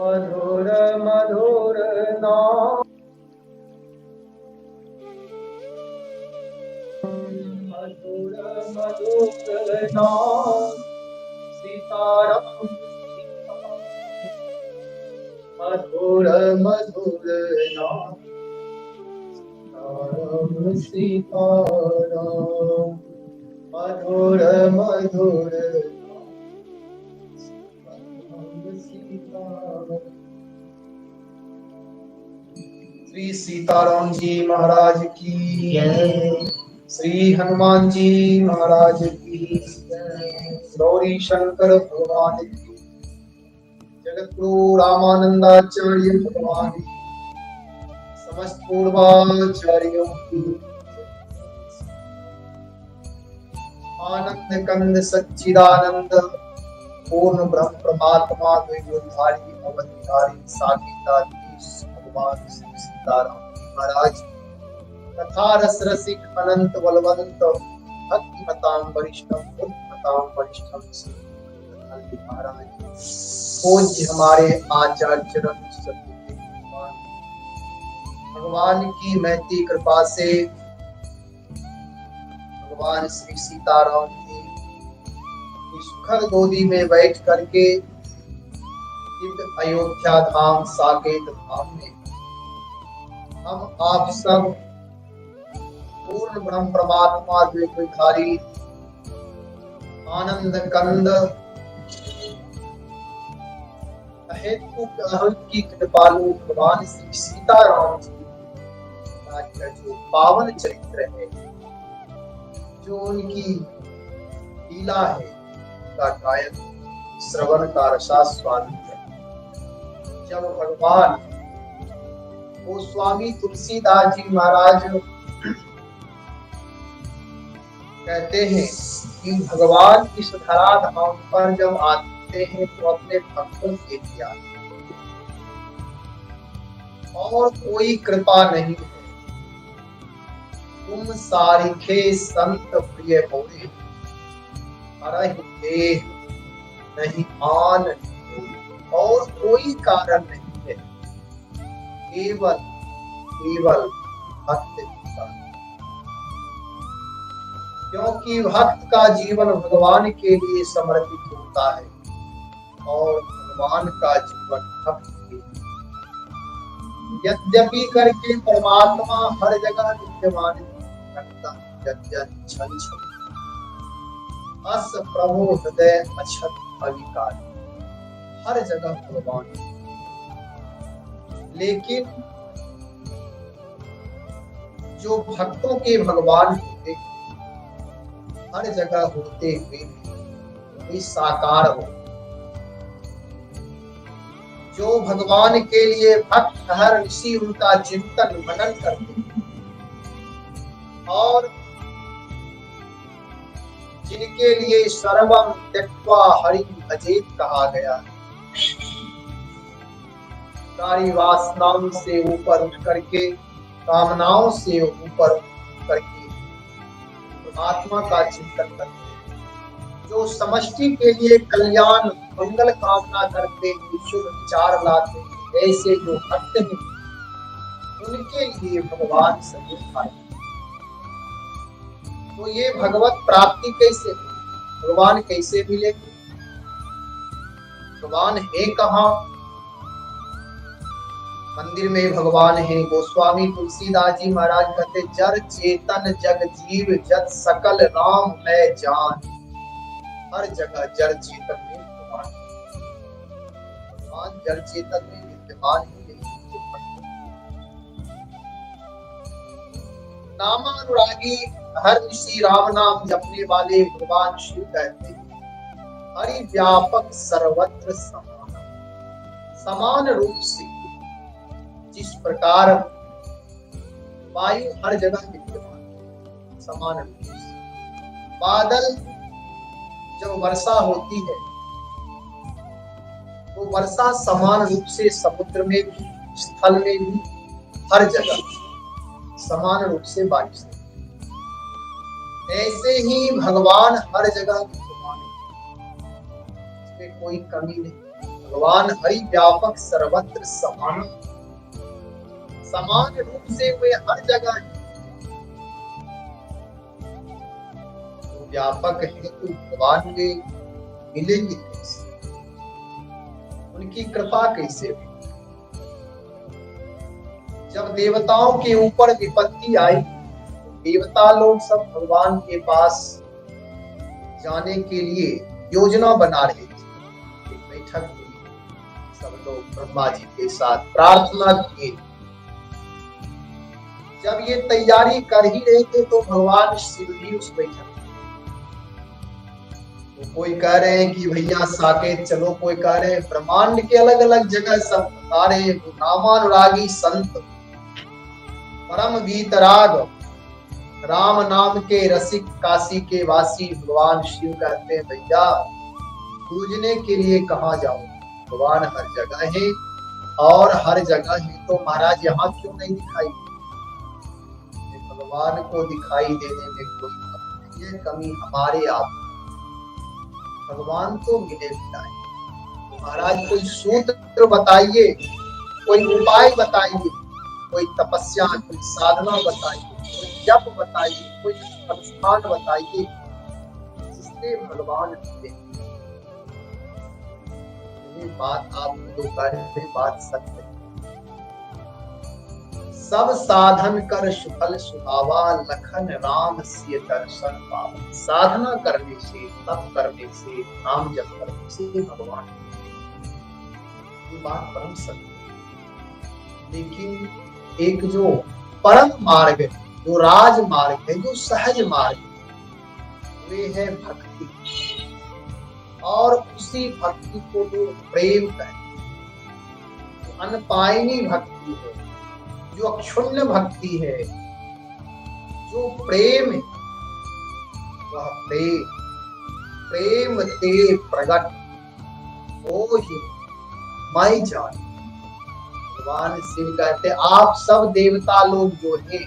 मधुर मधुर नाम, मधुर मधुर नाम सीताराम, मधुर मधुर नाम सीताराम सीताराम, मधुर मधुर नाम सीताराम। श्री सीताराम जी महाराज की जय, श्री हनुमान जी महाराज की जय, गौरी शंकर भगवान की, जगतगुरु रामानंदाचार्य भगवान की, समस्त पूर्वाचार्यों की, आनंद कंद सच्चिदानंद पूर्ण ब्रह्म परमात्मा द्वैतधारी अवतारी साकेताधीश भगवान श्री सीताराम महाराज तथा रस रसिक अनंत बलवंत भक्ति मताम वरिष्ठम मताम वरिष्ठम श्री महाराज पूज्य हमारे आचार्य चरण सतगुरु भगवान की महती कृपा से भगवान श्री सीताराम जी सुखद गोदी में बैठ करके अयोध्या धाम साकेत धाम में हम आप सब पूर्ण ब्रह्म परमात्मा द्वैतधारी आनंद कंद की कृपालु भगवान श्री सीताराम जी का जो पावन चरित्र है, जो उनकी लीला है, का गायन श्रवण का रसास्वाद है। जब भगवान गोस्वामी तुलसीदास जी महाराज कहते हैं कि भगवान इस धरा धाम पर जब आते हैं तो अपने भक्तों के लिए आते हैं और कोई कृपा नहीं है। तुम सारिखे संत प्रिय होए, देह नहीं आन और कोई कारण नहीं है, केवल केवल भक्त का। क्योंकि भक्त का जीवन भगवान के लिए समर्पित होता है और भगवान का जीवन भक्त के लिए। यद्यपि करके परमात्मा हर जगह विद्यमान रखता, अस प्रभु हृदय अक्षत अविकार, हर जगह भगवान। लेकिन जो भक्तों के भगवान होते हर जगह होते हुए भी साकार हो, जो भगवान के लिए भक्त हर ऋषि उनका चिंतन मनन करते और जिनके लिए सर्वम त्यक्त्वा हरि भजेत कहा गया, सारी वासनाओं से ऊपर उठ करके, कामनाओं से ऊपर उठ करके परमात्मा का चिंतन करते हैं, जो समष्टि के लिए कल्याण मंगल कामना करते हैं, शुभ विचार लाते हैं, ऐसे जो भक्त हैं उनके लिए भगवान सभी। तो ये भगवत प्राप्ति कैसे, भगवान कैसे मिलेगी, भगवान है कहाँ? मंदिर में भगवान है। गोस्वामी तुलसीदास जी महाराज कहते, जर चेतन जग जीव जत सकल राम मैं जान। हर जगह जड़ चेतन में भगवान, भगवान जड़ चेतन में विद्यमान ही नामानुरागी हर ऋषि राम नाम जपने वाले भगवान शिव कहते हैं, हरि व्यापक सर्वत्र समान। समान रूप से जिस प्रकार वायु हर जगह विद्यमान, समान रूप से बादल जब वर्षा होती है तो वर्षा समान रूप से समुद्र में भी, स्थल में भी, हर जगह समान रूप से बारिश होती है। ऐसे ही भगवान हर जगह विद्यमान है, इसमें कोई कमी नहीं। भगवान हरि व्यापक सर्वत्र समान, समान रूप से वे हर जगह हैं। तो व्यापक है तो भगवान वे मिलेंगे कैसे, उनकी कृपा कैसे हुई? जब देवताओं के ऊपर विपत्ति आई, देवता लोग सब भगवान के पास जाने के लिए योजना बना रहे थे। एक बैठक हुई, सब लोग ब्रह्मा जी के साथ प्रार्थना किए। जब ये तैयारी कर ही रहे थे तो भगवान शिव भी उस बैठक में, तो कोई कह रहे हैं कि भैया साकेत चलो, कोई कह रहे हैं ब्रह्मांड के अलग अलग जगह सब बता रहे हैं। नामानुरागी संत परम वीतराग राम नाम के रसिक काशी के वासी भगवान शिव कहते हैं भैया पूजने के लिए कहाँ जाओ, भगवान हर जगह है और हर जगह है, तो महाराज यहाँ क्यों नहीं दिखाई? भगवान को दिखाई देने में कोई कमी नहीं है, कमी हमारे आप। भगवान तो मिले मिलाए। महाराज कोई सूत्र बताइए, कोई उपाय बताइए, कोई तपस्या, कोई साधना बताइए, कोई जप बताइए, कोई अनुष्ठान बताइए जिससे भगवान मिले। ये बात आप जो कह रहे बात सत्य है। सब साधन कर सुफल सुहावा, लखन राम सिय दर्शन पावा। साधना करने से, तप करने से, नाम जप करने से भगवान, ये बात परम सत्य। लेकिन एक जो परम मार्ग है, जो राज मार्ग है, जो सहज मार्ग है, वे है भक्ति। और उसी भक्ति को जो प्रेम कहते हैं, अनपायनी भक्ति है, जो अक्षुण्ण भक्ति है, जो प्रेम है, वह प्रेम ते प्रगट हो ही मैं जान। भगवान शिव कहते आप सब देवता लोग जो हैं,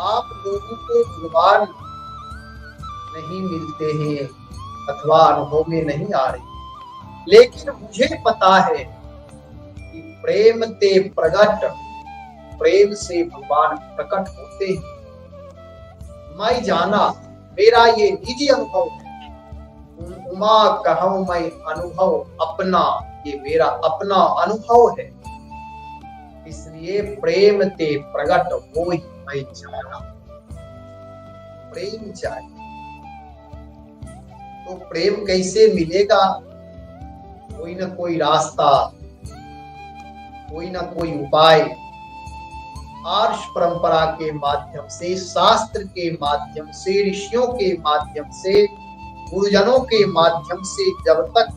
आप लोगों को भगवान नहीं मिलते हैं अथवा अनुभव में नहीं आ रहे, लेकिन मुझे पता है कि प्रेम ते प्रगट, प्रेम से भगवान प्रकट होते हैं। मैं जाना, मेरा ये निजी अनुभव है। उमा कहूं मैं अनुभव अपना, ये मेरा अपना अनुभव है। इसलिए प्रेम ते प्रगट हो ही मैं जाना। प्रेम चाहिए तो प्रेम कैसे मिलेगा? कोई ना कोई रास्ता, कोई ना कोई उपाय, आर्ष परंपरा के माध्यम से, शास्त्र के माध्यम से, ऋषियों के माध्यम से, गुरुजनों के माध्यम से जब तक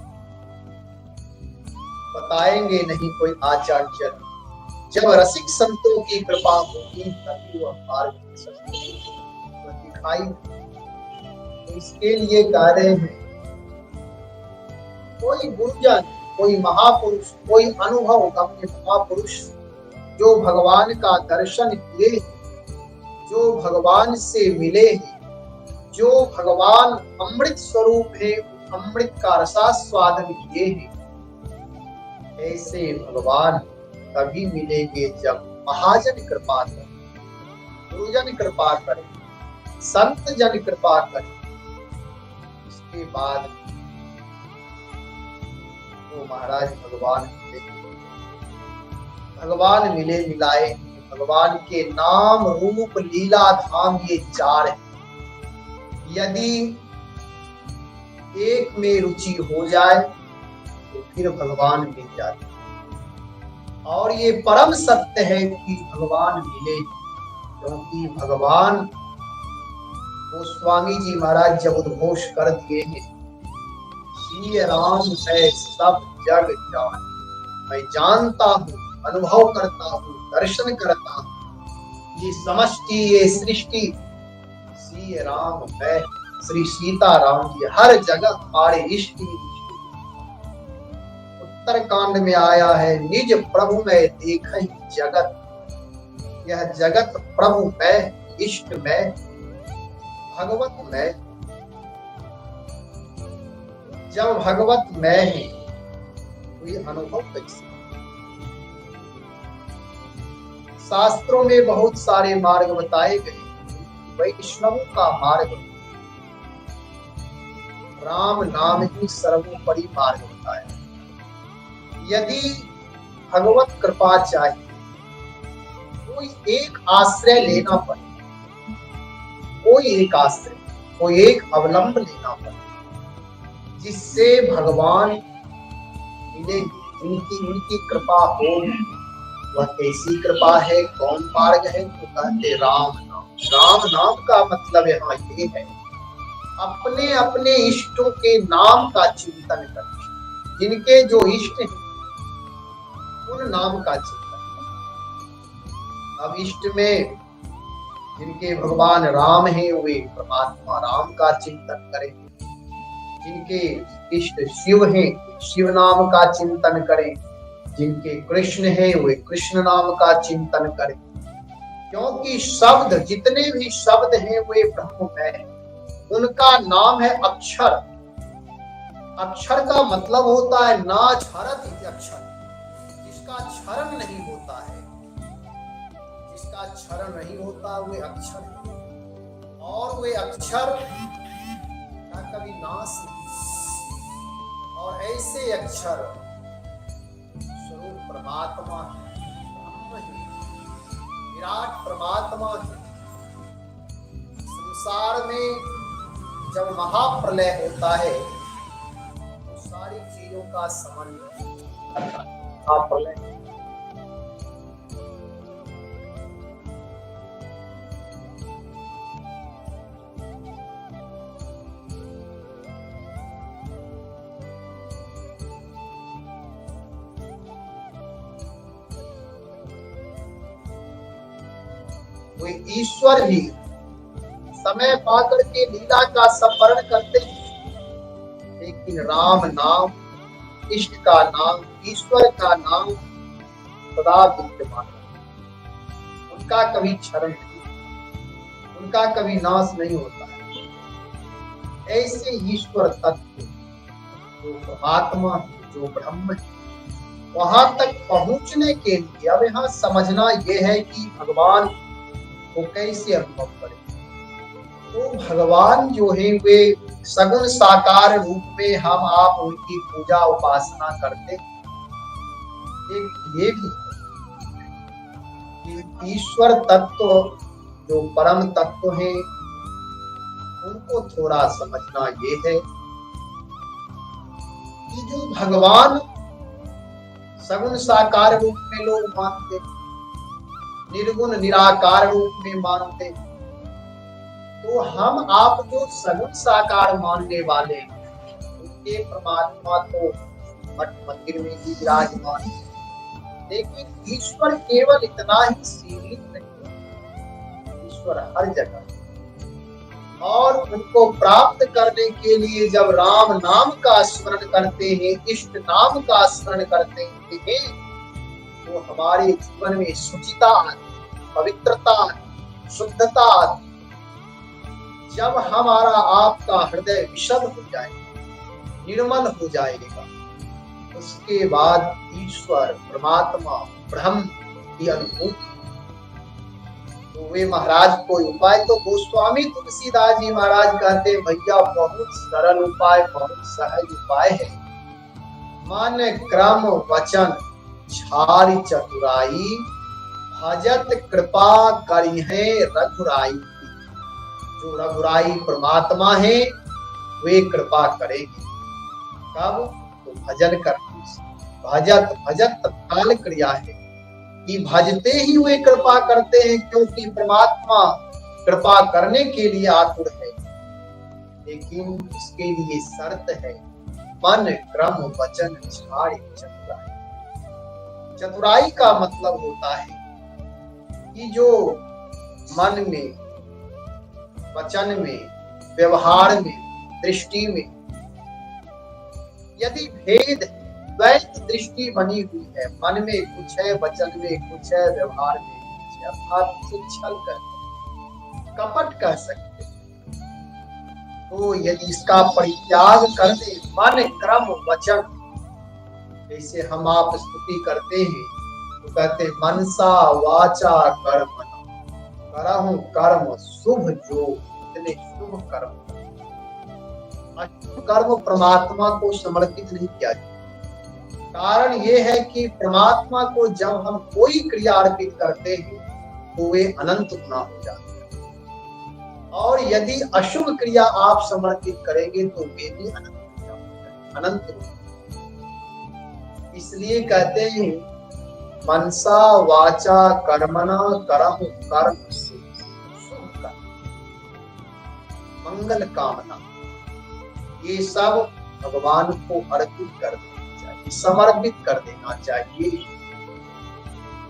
बताएंगे नहीं कोई आचार्य, जब रसिक संतों की कृपा होगी तभी वह मार्ग दिखाई। तो इसके लिए कह रहे हैं कोई गुरुजन, कोई महापुरुष, कोई अनुभव गम्य महापुरुष जो भगवान का दर्शन किए, जो भगवान से मिले हैं, जो भगवान अमृत स्वरूप है, अमृत का रसास्वादन किए हैं, ऐसे भगवान तभी मिलेंगे जब महाजन कृपा करें, गुरुजन कृपा करें, संत जन कृपा करें। इसके बाद तो महाराज भगवान मिले, भगवान मिले मिलाए। भगवान के नाम रूप लीला धाम ये चार है। यदि एक में रुचि हो जाए तो फिर भगवान मिल जाते। और ये परम सत्य है कि भगवान मिले, क्योंकि भगवान गोस्वामी जी महाराज जब उद्घोष कर दिए हैं, श्री राम है सब जग जान। मैं जानता हूँ, अनुभव करता हूँ, दर्शन करता हूँ, ये समष्टि, ये सृष्टि श्री राम है। श्री सीता राम जी हर जगह हमारे इष्ट। उत्तर कांड में आया है, निज प्रभु में देखहि जगत। यह जगत प्रभु में, इष्ट में, भगवत में। जब भगवत में है तो ये अनुभव कैसे? शास्त्रों में बहुत सारे मार्ग बताए गए। वैष्णव का मार्ग राम नाम ही सर्वोपरि मार्ग बताया। यदि भगवत कृपा चाहिए, कोई एक आश्रय लेना पड़े, कोई एक आश्रय, कोई एक अवलंब लेना पड़े, जिससे भगवान मिले, उनकी कृपा हो। वह कैसी कृपा है, कौन मार्ग है? तो कहते राम नाम। राम नाम का मतलब यहाँ ये है, अपने अपने इष्टों के नाम का चिंतन करें। जिनके जो इष्ट हैं उन नाम का चिंतन करें। अब इष्ट में जिनके भगवान राम हैं वे परमात्मा राम का चिंतन करें। जिनके इष्ट शिव हैं शिव नाम का चिंतन करें। जिनके कृष्ण हैं वे कृष्ण नाम का चिंतन करें। क्योंकि शब्द, जितने भी शब्द हैं वे ब्रह्ममय हैं। उनका नाम है अक्षर। अक्षर का मतलब होता है ना क्षरत अक्षर, जिसका क्षरण नहीं होता है, जिसका क्षरण नहीं होता वे अक्षर है। और वे अक्षर का कभी नाश नहीं। और ऐसे अक्षर स्वरूप परमात्मा है, ब्रह्म है, विराट परमात्मा है। संसार में जब महाप्रलय होता है तो सारी चीजों का समन्वय करता है। महाप्रलय वे ईश्वर भी समय पाकर के लीला का संवरण करते हैं, लेकिन राम नाम, इष्ट का नाम, ईश्वर का नाम सदा विद्यमान है। उनका कभी क्षरण नहीं, उनका कभी नाश नहीं होता है। ऐसे ईश्वर तत्व जो परमात्मा, जो ब्रह्म है, वहां तक पहुंचने के लिए अब यहाँ समझना यह है कि भगवान को कैसे अनुभव करें। तो भगवान जो है वे सगुण साकार रूप में हम आप उनकी पूजा उपासना करते। एक ये भी कि ईश्वर तत्व जो परम तत्व है उनको थोड़ा समझना ये है कि जो भगवान सगुण साकार रूप में लोग मानते, निर्गुण निराकार रूप में मानते, तो हम आप जो सगुण साकार मानने वाले उनके परमात्मा तो मठ मंदिर में ही विराजमान है। लेकिन ईश्वर केवल इतना ही सीमित नहीं, ईश्वर हर जगह। और उनको प्राप्त करने के लिए जब राम नाम का स्मरण करते हैं, इष्ट नाम का स्मरण करते हैं, तो हमारे जीवन में शुचिता, पवित्रता, शुद्धता। जब हमारा आपका हृदय विशद हो जाएगा, निर्मल हो जाएगा, उसके बाद ईश्वर परमात्मा ब्रह्म की अनुभूति। तो वे महाराज कोई उपाय, तो गोस्वामी तुलसीदास जी महाराज कहते भैया बहुत सरल उपाय, बहुत सहज उपाय है। मन क्रम वचन छारी चतुराई, भजत कृपा करी है रघुराई। जो रघुराई परमात्मा है वे कृपा करेंगे। कब? तो भजन करने से। भजत, भजत तत्काल क्रिया है कि भजते ही वे कृपा करते हैं, क्योंकि परमात्मा कृपा करने के लिए आतुर है। लेकिन इसके लिए शर्त है मन क्रम वचन छाड़ी चतुराई। चतुराई का मतलब होता है कि जो मन में, वचन में, व्यवहार में, दृष्टि में यदि भेद है, द्वैत दृष्टि बनी हुई है, मन में कुछ है, वचन में कुछ है, व्यवहार में कुछ है, अर्थात छल कर कपट कह सकते हैं, तो यदि इसका परित्याग कर दे, मन क्रम वचन, जैसे हम आप स्तुति करते हैं तो कहते हैं मनसा वाचा कर्मणा करहु कर्म शुभ जो, इतने शुभ कर्म। कर्म परमात्मा को समर्पित नहीं किया जाता। कारण ये है कि परमात्मा को जब हम कोई क्रिया अर्पित करते हैं तो वे अनंत गुना हो जाते हैं, और यदि अशुभ क्रिया आप समर्पित करेंगे तो वे भी अनंत गुना। इसलिए कहते हैं मनसा वाचा कर्मणा करहु कर्म शुभ कर्म, मंगल कामना, ये सब भगवान को अर्पित कर देना चाहिए, समर्पित कर देना चाहिए।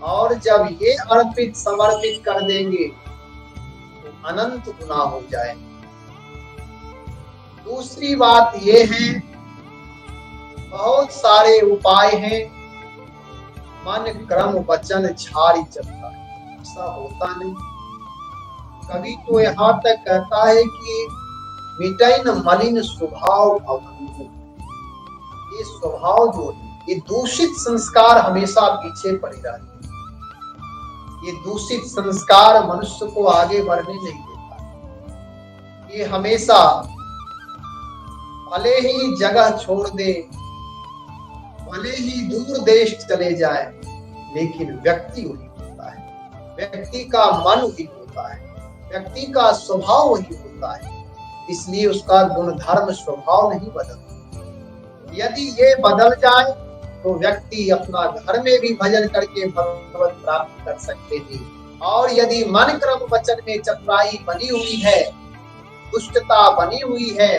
और जब ये अर्पित समर्पित कर देंगे तो अनंत गुना हो जाएगा। दूसरी बात ये है, बहुत सारे उपाय हैं, मन क्रम वचन छाड़ी चलता है, ऐसा होता नहीं। कभी तो यहाँ तक कहता है कि मिटैन मलिन स्वभाव अवधि, ये स्वभाव जो है, ये दूषित संस्कार हमेशा पीछे पड़े रहते हैं। ये दूषित संस्कार मनुष्य को आगे बढ़ने नहीं देता। ये हमेशा भले ही जगह छोड़ दे, भले ही दूर देश चले जाए, लेकिन व्यक्ति वही होता है, व्यक्ति का मन वही होता है, व्यक्ति का स्वभाव वही होता है। इसलिए उसका गुण धर्म स्वभाव नहीं बदलता। यदि ये बदल जाए तो व्यक्ति अपना घर में भी भजन करके भगवत प्राप्त कर सकते हैं। और यदि मन क्रम वचन में चतुराई बनी हुई है, दुष्टता बनी हुई है,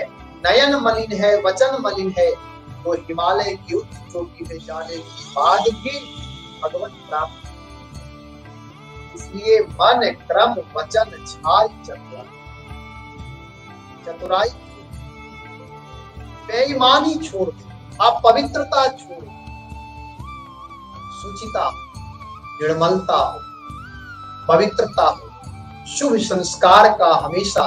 नयन मलिन है, वचन मलिन है, तो हिमालय की उच्च चोटी में जाने के बाद भी भगवत प्राप्त। इसलिए मन क्रम वचन छाल चतुराई, बेईमानी छोड़ दे, अपवित्रता छोड़ दे, शुचिता, निर्मलता हो, पवित्रता हो, शुभ संस्कार का हमेशा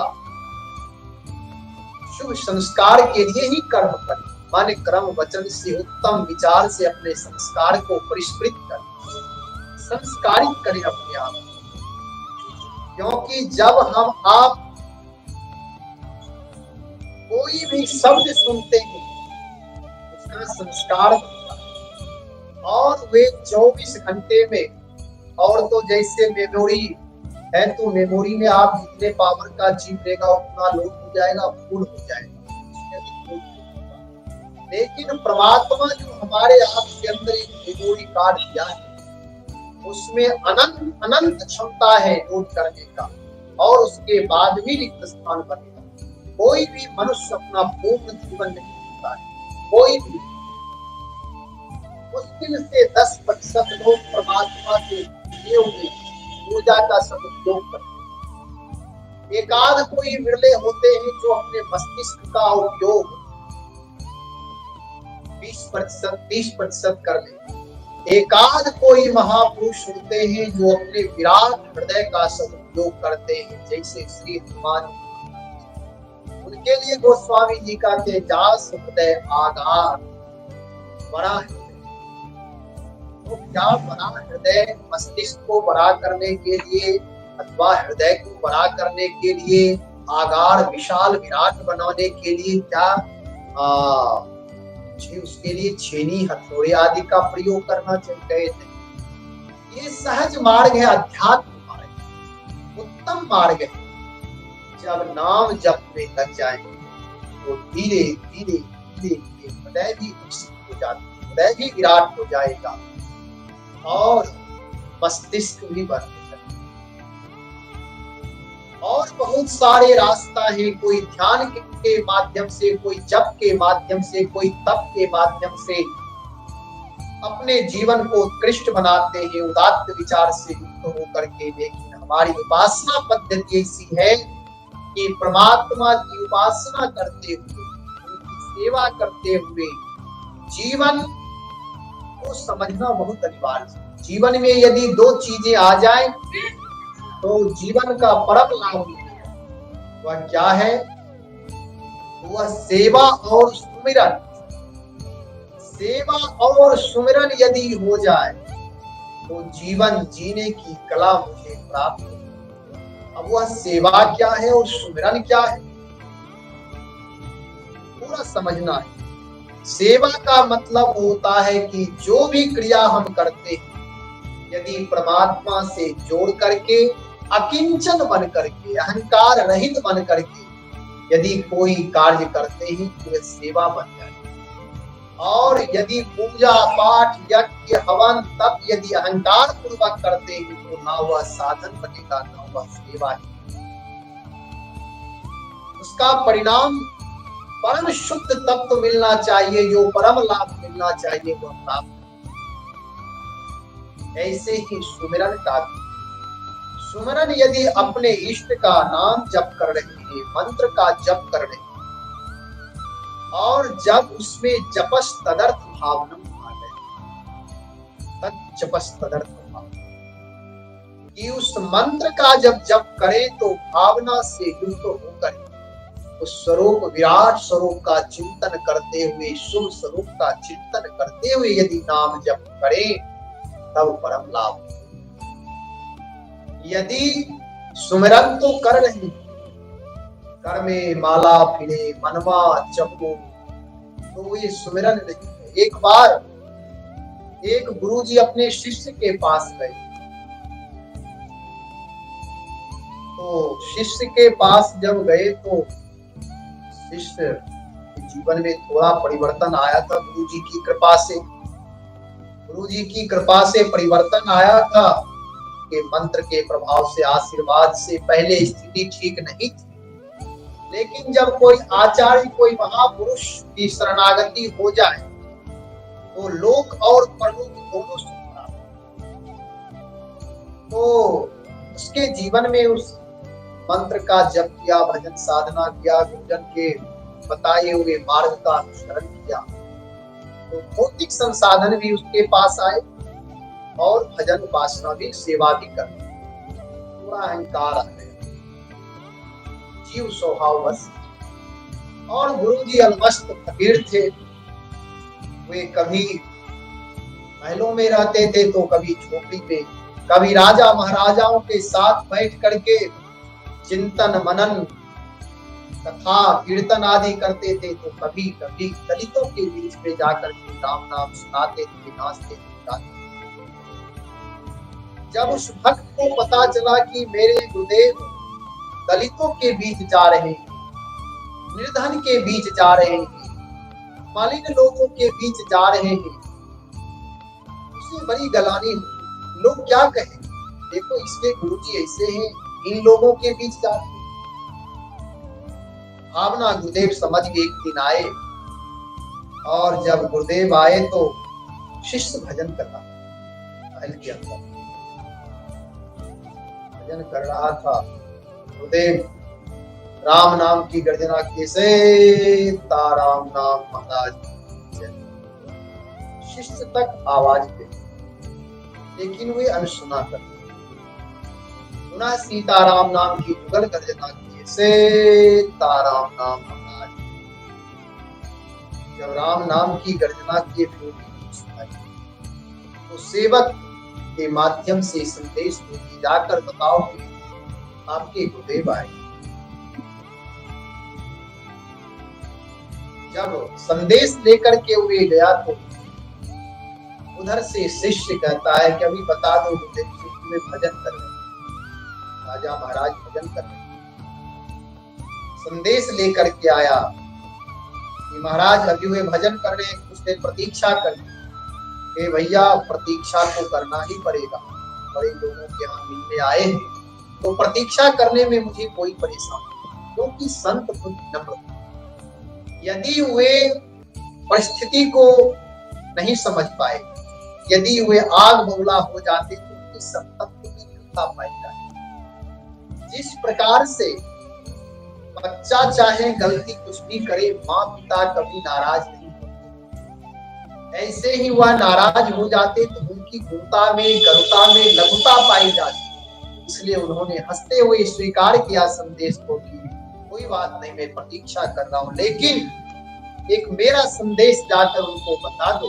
शुभ संस्कार के लिए ही कर्म करें। मन क्रम वचन से उत्तम विचार से अपने संस्कार को परिष्कृत करें, संस्कारित करें अपने आप। क्योंकि जब हम आप कोई भी शब्द सुनते हैं उसका संस्कार बनता है, और वे 24 घंटे में, और तो जैसे मेमोरी है तो मेमोरी में आप जितने पावर का चीज लेगा उतना लोड हो जाएगा, फुल हो जाएगा। लेकिन परमात्मा जो हमारे आप के अंदर एक मेमोरी कार्ड दिया है, उसमें अनंत अनंत क्षमता है नोट करने का, और उसके बाद भी रिक्त स्थान बनेगा। कोई भी मनुष्य अपना पूर्ण जीवन नहीं जीता है, कोई भी। मुश्किल से 10% लोग परमात्मा के लिए हुए ऊर्जा का सदुपयोग करते हैं। एकाध कोई विरले होते हैं जो अपने मस्तिष्क का उपयोग 20% 30% कर लेते। एकाध कोई महापुरुष होते हैं जो अपने विराट हृदय का सदुपयोग करते हैं, जैसे श्री हनुमान। उनके लिए गोस्वामी जी का तेजास हृदय आधार बड़ा हृदय, तो क्या बड़ा हृदय मस्तिष्क को बड़ा करने के लिए अथवा हृदय को बड़ा करने के लिए, आगार विशाल विराट बनाने के लिए क्या उसके लिए छेनी हथौड़े आदि का प्रयोग करना चाहिए? ये सहज मार्ग है, अध्यात्म मार्ग, उत्तम मार्ग है। जब नाम जप में लग जाए तो धीरे धीरे धीरे धीरे हृदय भी विकसित हो जाता है, हृदय भी विराट हो जाएगा और मस्तिष्क भी बढ़ने लगेगा। और बहुत सारे रास्ता है, कोई ध्यान के माध्यम से, कोई जप के माध्यम से, कोई तप के माध्यम से अपने जीवन को उत्कृष्ट बनाते हैं, उदात्त विचार से युक्त होकर के। लेकिन हमारी उपासना पद्धति ऐसी है कि परमात्मा की उपासना करते हुए, उनकी सेवा करते हुए जीवन को समझना बहुत अनिवार्य है। जीवन में यदि 2 चीजें आ जाए तो जीवन का परम लाभ मिलेगा। वह क्या है? वह सेवा और सुमिरन। सेवा और सुमिरन यदि हो जाए तो जीवन जीने की कला मुझे प्राप्त हो। अब वह सेवा क्या है और सुमिरन क्या है, पूरा समझना है। सेवा का मतलब होता है कि जो भी क्रिया हम करते हैं यदि परमात्मा से जोड़ करके, अकिंचन बन करके, अहंकार रहित बन करके यदि कोई कार्य करते हैं तो वह सेवा बन जाए। और यदि पूजा पाठ यज्ञ हवन तप यदि अहंकार पूर्वक करते हैं तो ना वह साधन बनेगा ना वह सेवा है। उसका परिणाम परम शुद्ध तत्व मिलना चाहिए, जो परम लाभ मिलना चाहिए वह प्राप्त। ऐसे ही सुमिरन का भी, सुमिरन यदि अपने इष्ट का नाम जप कर रहे हैं, मंत्र का जप कर रहे हैं, और जब उसमें जपस तदर्थ भावना आ गए, जपस तदर्थ भाव कि उस मंत्र का जब जप करें तो भावना से युक्त होकर उस स्वरूप, विराट स्वरूप का चिंतन करते हुए, शुभ स्वरूप का चिंतन करते हुए यदि नाम जप करें तब परम लाभ। यदि सुमिरन तो कर रहे हैं, कर में माला फिरे मनवा जपो, तो ये सुमिरन नहीं है। एक बार एक गुरुजी अपने शिष्य के पास गए, तो शिष्य के पास जब गए तो शिष्य के जीवन में थोड़ा परिवर्तन आया था गुरुजी की कृपा से। गुरुजी की कृपा से परिवर्तन आया था कि मंत्र के प्रभाव से, आशीर्वाद से पहले स्थिति ठीक नहीं थी, लेकिन जब कोई आचार्य, कोई महापुरुष की शरणागति हो जाए तो लोक और परलोक दोनों सुख प्राप्त। तो उसके जीवन में उस मंत्र का जप किया, भजन साधना किया, गुरुजन के बताए हुए मार्ग का अनुसरण किया, तो भौतिक संसाधन भी उसके पास आए और भजन उपासना भी, सेवा भी कर, पूरा अहंकार आ गया, जीव स्वभाव बस। और गुरुजी अलमस्त फकीर थे, वे कभी महलों में रहते थे तो कभी झोपड़ी पे, कभी राजा महाराजाओं के साथ बैठ करके चिंतन मनन कथा कीर्तन आदि करते थे, तो कभी कभी दलितों के बीच में जाकर के राम नाम सुनाते थे, नाचते थे, गाते थे। जब उस भक्त को पता चला कि मेरे गुरुदेव दलितों के बीच जा रहे हैं, निर्धन के बीच जा रहे हैं, मालिन लोगों के बीच जा रहे हैं, उसे बड़ी गलानी हुई। लोग क्या कहें, देखो इसके गुरुजी ऐसे हैं, इन लोगों के बीच जाते हैं। भावना गुरुदेव समझ के एक दिन आए, और जब गुरुदेव आए तो शिष्य भजन कर रहा था, महल के अंदर भजन कर रहा था। गुरुदेव राम नाम की गर्जना कैसे, ताराम नाम महाराज। शिष्य तक आवाज गई, लेकिन वे अनसुना कर, पुनः सीताराम नाम की जुगल गर्जना किए, सीताराम नाम महाराज। जब राम नाम की गर्जना किए फिर तो सेवक के माध्यम से संदेश भेजी, जाकर बताओ कि आपके गुरुदेव आए। जब संदेश लेकर के हुए गया तो उधर से शिष्य कहता है कि अभी बता दो गुरुदेव जी, में भजन कर रहे, राजा महाराज भजन कर रहे। संदेश लेकर के आया कि महाराज अभी वे भजन कर रहे, कुछ देर प्रतीक्षा कर। भैया प्रतीक्षा तो करना ही पड़ेगा, बड़े लोगों के यहाँ मिलने आए हैं तो प्रतीक्षा करने में मुझे कोई परेशानी, क्योंकि संत खुद नम्र। यदि वे परिस्थिति को नहीं समझ पाए, यदि वे आग बबूला हो जाते तो उनकी संपत्ति की कृपा पाई जाती। जिस प्रकार से बच्चा चाहे गलती कुछ भी करे, माँ पिता कभी नाराज नहीं होते, ऐसे ही वह नाराज हो जाते तो उनकी गुणता में, गरुता में लघुता पाई जाती। इसलिए उन्होंने हंसते हुए स्वीकार किया संदेश को कि कोई बात नहीं, मैं प्रतीक्षा कर रहा हूं, लेकिन एक मेरा संदेश जाकर उनको बता दो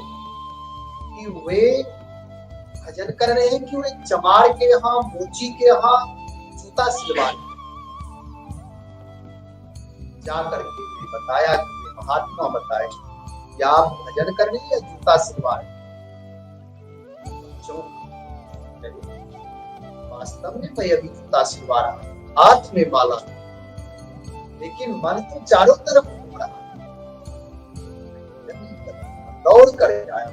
कि वे भजन कर रहे हैं कि वे चमार के यहाँ, मोची के यहाँ जूता सिलवा रहे। जाकर के बताया कि वे महात्मा बताए कि आप भजन कर रहे हैं या जूता सिलवा रहे। वास्तव में मैं अभी जूता सिलवा रहा, हाथ में माला, लेकिन मन तो चारों तरफ घूम रहा। दौड़ कर आया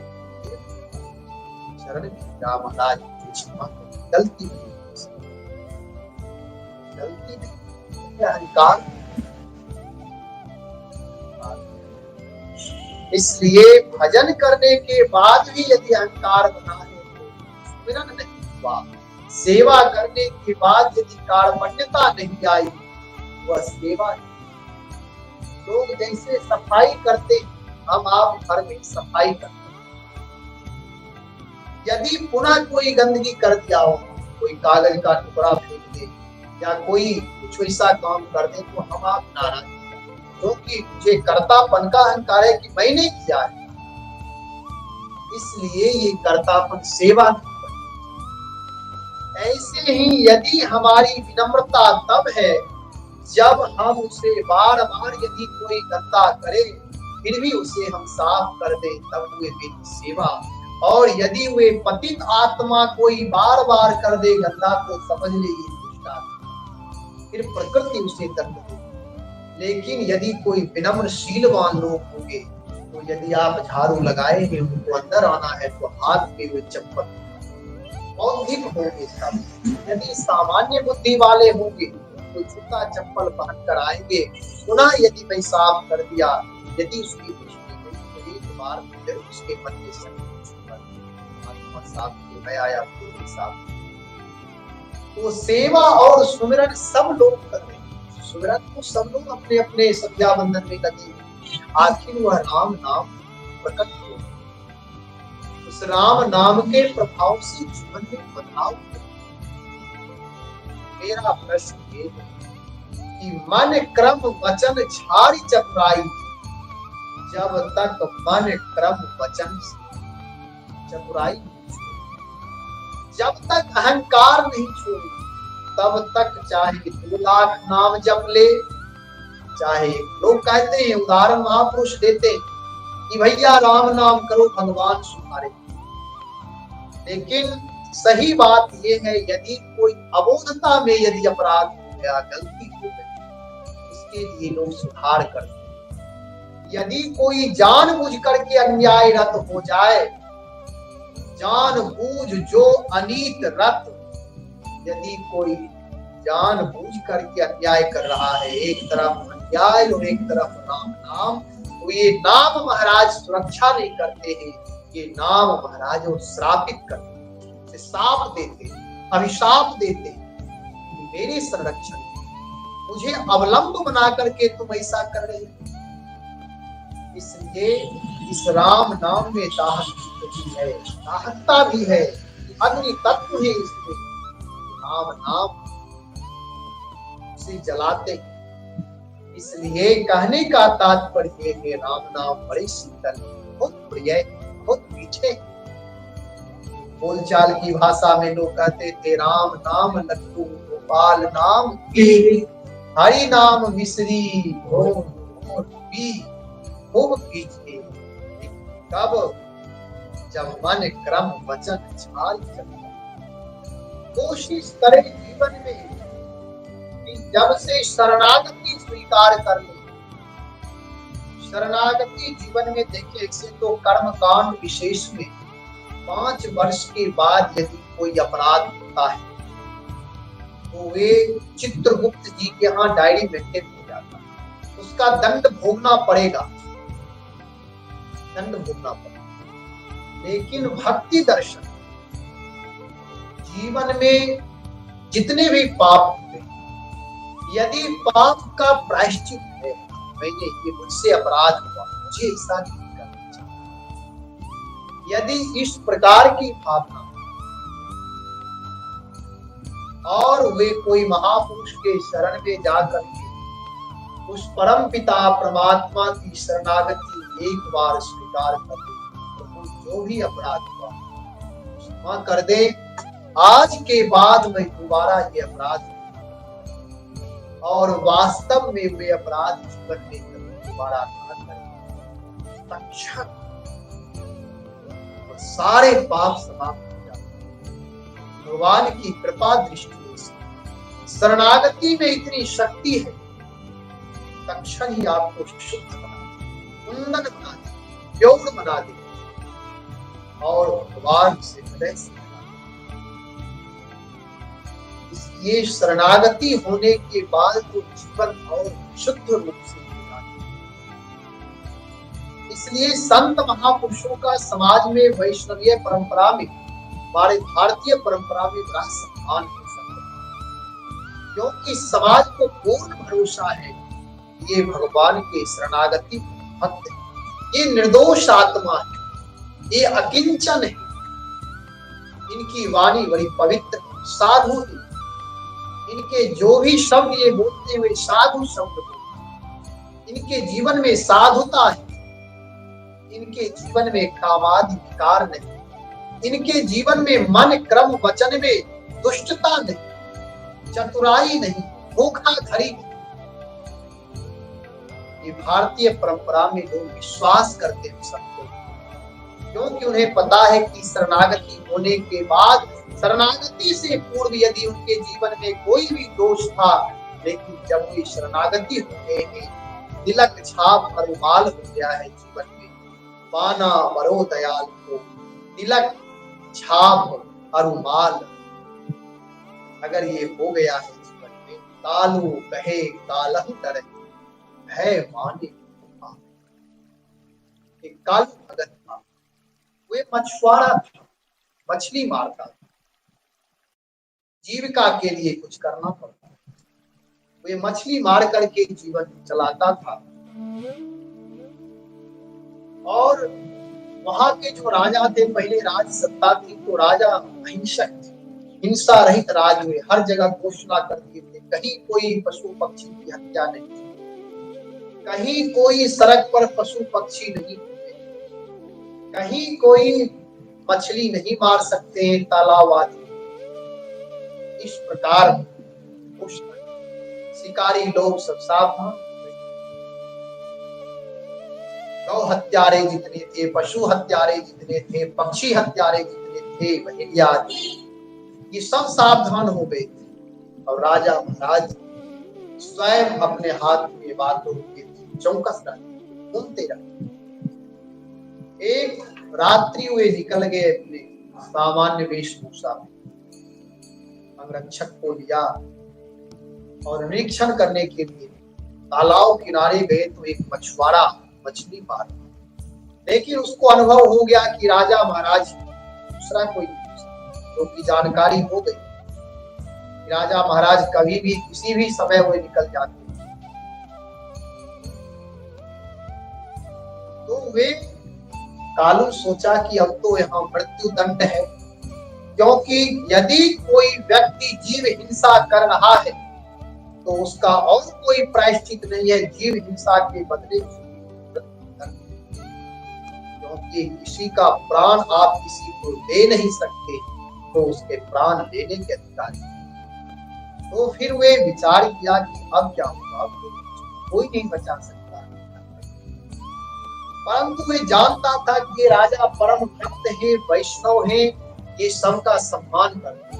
शरण में, राम महाराज क्षमा गलती अहंकार। इसलिए भजन करने के बाद भी यदि अहंकार बना है तो सुमिरन नहीं हुआ। सेवा करने के बाद यदि कार्पण्यता नहीं आई, वह सेवा नहीं। लोग जैसे सफाई करते, हम आप घर में सफाई करते, यदि पुनः कोई गंदगी कर दिया हो, कोई कागज का टुकड़ा फेंक दे या कोई कुछ ऐसा काम कर दे, तो हम आप नाराज, क्योंकि मुझे कर्तापन का अहंकार है कि मैंने किया है। इसलिए ये कर्तापन सेवा नहीं। ऐसे ही यदि हमारी विनम्रता तब है जब हम उसे बार बार यदि कोई गंदा करे फिर भी उसे हम साफ कर दे, तब हुए मेरी सेवा। और यदि वे पतित आत्मा कोई बार बार कर दे गंदा, तो समझ ले ये दुष्ट आत्मा, फिर प्रकृति उसे दंड दे। लेकिन यदि कोई विनम्र शीलवान लोग होंगे, तो यदि आप झाड़ू लगाए हैं, उनको अंदर आना है तो हाथ पे हुए चप्पल, बौद्धिक होंगे सब। यदि सामान्य बुद्धि वाले होंगे तो जूता चप्पल पहनकर आएंगे। पुनः यदि मैं साफ कर दिया, यदि उसकी दृष्टि गई एक बार फिर उसके मन में साफ किया आया, साफ। तो सेवा और सुमिरन सब लोग कर रहे हैं। सुमिरन को सब लोग अपने अपने संध्या बंधन में लगे, आखिर वह राम नाम प्रकट हो। उस राम नाम के प्रभाव से जीवन में बदलाव। मेरा प्रश्न ये है कि मन क्रम वचन छाड़ी चतुराई, जब तक मन क्रम वचन चतुराई, जब तक अहंकार नहीं छोड़े, तब तक चाहे 2 लाख नाम जप ले, चाहे लोग कहते हैं, उदाहरण महापुरुष देते हैं कि भैया राम नाम करो भगवान सुधारे। लेकिन सही बात यह है, यदि कोई अबोधता में यदि अपराध हो गया, गलती हो गई, उसके लिए लोग सुधार करते हैं। यदि कोई जानबूझ करके अन्याय रत हो जाए, जानबूझ जो अनीत रत, यदि कोई जानबूझ करके अन्याय कर रहा है, एक तरफ अन्याय और एक तरफ राम नाम, तो ये नाम महाराज सुरक्षा नहीं करते हैं, ये नाम महाराज और श्रापित करते हैं, साप देते, अभिशाप देते, मेरे संरक्षण, मुझे अवलंब बना करके तुम ऐसा कर रहे हो। इसलिए इस राम नाम में दाहकता है, दाहकता भी है, अग्नि तत्व है इसमें। राम नाम से जलाते, इसलिए कहने का तात्पर्य है राम नाम बड़े शीतल, बहुत प्रिय, बहुत मीठे। बोलचाल की भाषा में लोग कहते थे राम नाम लड्डू, गोपाल नाम घी, हरि नाम मिश्री, घोर घोर पी खूब पीछे। कब? जब मन क्रम वचन छाल चलता। कोशिश करें जीवन में कि जब से शरणागति स्वीकार कर ले, शरणागति जीवन में देखे, ऐसे तो कर्म कांड विशेष में 5 वर्ष के बाद यदि कोई अपराध होता है तो वे चित्रगुप्त जी के यहाँ डायरी मेंटेन हो जाता है, उसका दंड भोगना पड़ेगा, दंड भोगना पड़ेगा। लेकिन भक्ति दर्शन जीवन में जितने भी पाप हुए, यदि पाप का प्रायश्चित है, मैंने ये मुझसे अपराध हुआ, मुझे ऐसा नहीं करना चाहिए, यदि इस प्रकार की भावना और वे कोई महापुरुष के शरण में जाकर के उस परम पिता परमात्मा की शरणागति एक बार स्वीकार कर दे तो जो भी अपराध हुआ क्षमा कर दे। आज के बाद मैं दोबारा ये अपराध और वास्तव में वे अपराध जीवन में कभी दोबारा न करें, तत्क्षण सारे पाप समाप्त हो जाते। भगवान की कृपा दृष्टि से शरणागति में इतनी शक्ति है, तत्क्षण ही आपको शुद्ध बना दे, कुंदन बना दे, प्योर बना दे और भगवान से हृदय से ये शरणागति होने के बाद तो जीवन और शुद्ध रूप से होता है। इसलिए संत महापुरुषों का समाज में वैष्णवीय परंपरा में, हमारे भारतीय परंपरा में बड़ा सम्मान हो सकता है, क्योंकि समाज को पूर्ण भरोसा है ये भगवान के शरणागति भक्त है, ये निर्दोष आत्मा है, ये अकिंचन है, इनकी वाणी बड़ी पवित्र साधु है, इनके जो भी शब्द ये बोलते हुए साधु शब्द बोलते, इनके जीवन में साधुता है, इनके जीवन में कामादि विकार नहीं, इनके जीवन में मन क्रम वचन में दुष्टता नहीं, चतुराई नहीं, धोखाधड़ी नहीं। ये भारतीय परंपरा में लोग विश्वास करते हैं सबको, क्योंकि उन्हें पता है कि शरणागति होने के बाद, शरणागति से पूर्व यदि उनके जीवन में कोई भी दोष था, लेकिन जब वे शरणागति हो गए हैं, तिलक छाप अरुमाल हो गया है जीवन में, पाना मरो दयाल को, तिलक छाप अरुमाल अगर ये हो गया है जीवन में, कालू कहे कालह डरे भय माने। कालू भगत था, वे मछुआरा था, मछली मारता था, जीविका के लिए कुछ करना पड़ता है, वे मछली मार करके जीवन चलाता था। और वहां के जो राजा थे, पहले राज सत्ता थी तो राजा अहिंसक थे, हिंसा रहित राज हुए, हर जगह घोषणा कर दिए थे, कहीं कोई पशु पक्षी की हत्या नहीं, कहीं कोई सड़क पर पशु पक्षी नहीं, कहीं कोई मछली नहीं मार सकते तालाब आदि। इस प्रकार शिकारी लोग सब सावधान, गौ हत्यारे जितने थे, पशु हत्यारे जितने थे, पक्षी हत्यारे जितने थे, बहेलिया ये सब सावधान हो गए थे। और राजा महाराज स्वयं अपने हाथ में बातों के चौकस रहे, घूमते रहे। एक रात्रि वे निकल गए अपने सामान्य वेशभूषा में, अंगरक्षक को लिया और निरीक्षण करने के लिए तालाब किनारे गए तो एक मछुआरा मछली मार, लेकिन उसको अनुभव हो गया कि राजा महाराज दूसरा कोई तो की जानकारी हो गई, राजा महाराज कभी भी किसी भी समय वो निकल जाते। तो वे कालू सोचा कि अब तो यहाँ मृत्यु दंड है, क्योंकि यदि कोई व्यक्ति जीव हिंसा कर रहा है तो उसका और कोई प्रायश्चित नहीं है जीव हिंसा के बदले, क्योंकि किसी का प्राण आप किसी को दे नहीं सकते तो उसके प्राण लेने के अधिकारी। तो फिर वे विचार किया कि अब क्या होगा, कोई नहीं बचा सकता। परंतु वे जानता था कि ये राजा परम भक्त है, वैष्णव है, ये सबका सम्मान करते,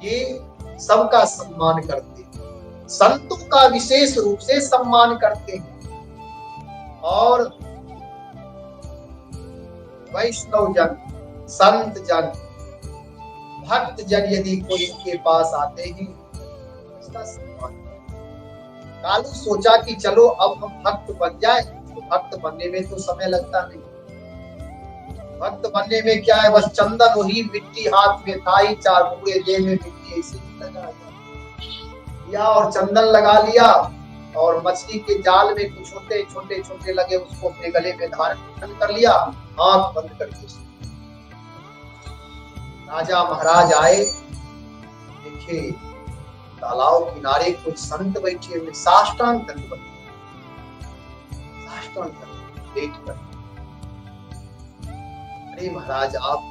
ये सबका सम्मान करते, संतों का विशेष रूप से सम्मान करते हैं। और वैष्णव जन, संत जन, भक्त जन यदि कोई इनके पास आते हैं इसका सम्मान। कालू सोचा कि चलो अब हम भक्त बन जाए, तो भक्त बनने में तो समय लगता नहीं, भक्त बनने में क्या है, बस चंदन वही मिट्टी हाथ में था ही, चार पूरे जेब में मिट्टी ऐसी लगा लिया और चंदन लगा लिया और मछली के जाल में कुछ छोटे छोटे छोटे लगे, उसको अपने गले में धारण कर लिया, आंख बंद कर दी। राजा महाराज आए, देखे तालाब किनारे कुछ संत बैठे हुए साष्टांग दंडवत लेट कर, अरे महाराज आप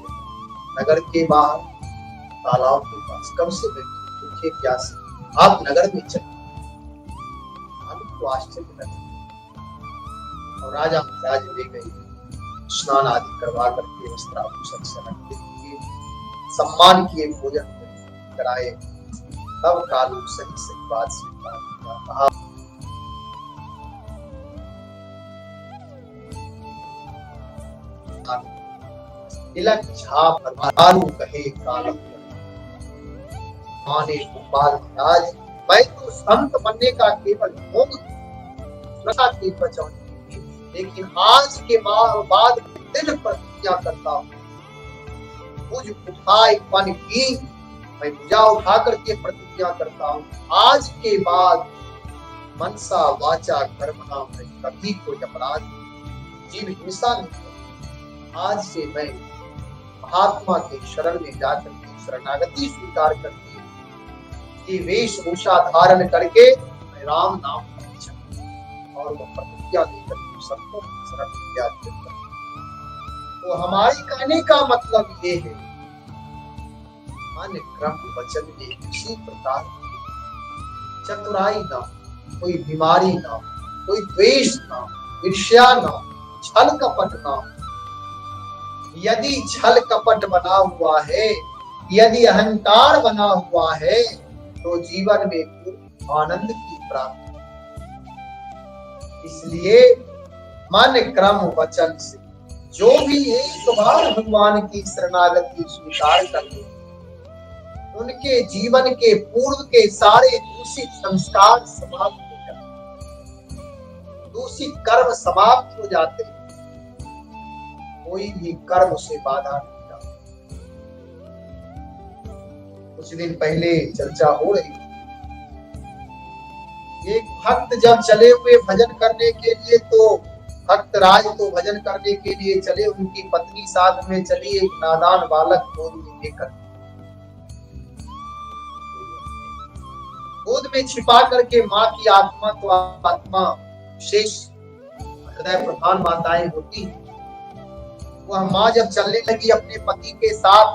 नगर के बाहर तालाब के पास कब से बैठे भूखे प्यासे, आप नगर में चले। तो आश्चर्य लगा और राजा महाराज ले गए, स्नान आदि करवा करके वस्त्राभूषण से रख दिए, सम्मान किए, भोजन कराए। तब कालू सही सही बात स्वीकार किया, कहा तिलक छाप कालू कहे कालम माने गोपाल महाराज, मैं तो संत बनने का केवल ढोंग के बचाने, लेकिन आज के बाद दिल प्रतिज्ञा करता हूँ, मुझ उठाए पन की मैं भुजा उठा करके प्रतिज्ञा करता हूँ, आज के बाद मनसा वाचा कर्मणा मैं कभी कोई अपराध जीव हिंसा नहीं करूँ। आज से मैं महात्मा के शरण में जाकर के शरणागति स्वीकार करके ये वेशभूषा धारण करके मैं राम नाम और वो प्रतिज्ञा देकर सबको शरण किया। तो हमारे कहने का मतलब ये है, मान्य क्रम वचन में किसी प्रकार चतुराई ना, कोई बीमारी ना, कोई द्वेष ना, ईर्ष्या ना, छल कपट ना। यदि छल कपट बना हुआ है, यदि अहंकार बना हुआ है, तो जीवन में आनंद की प्राप्ति। इसलिए मान्य क्रम वचन से जो भी एक बार भगवान की शरणागति स्वीकार कर ले, उनके जीवन के पूर्व के सारे दूषित संस्कार समाप्त हो जाते, दूषित कर्म समाप्त हो जाते, कोई भी कर्म से बाधा नहीं जाता। कुछ दिन पहले चर्चा हो रही, एक भक्त जब चले हुए भजन करने के लिए, तो भक्त राज तो भजन करने के लिए चले, उनकी पत्नी साथ में चली, एक नादान बालक गोद में लेकर, गोद में छिपा करके माँ की आत्मा, तो आत्मा शेष हृदय प्रधान माताएं होती हैं, वह माँ जब चलने लगी अपने पति के साथ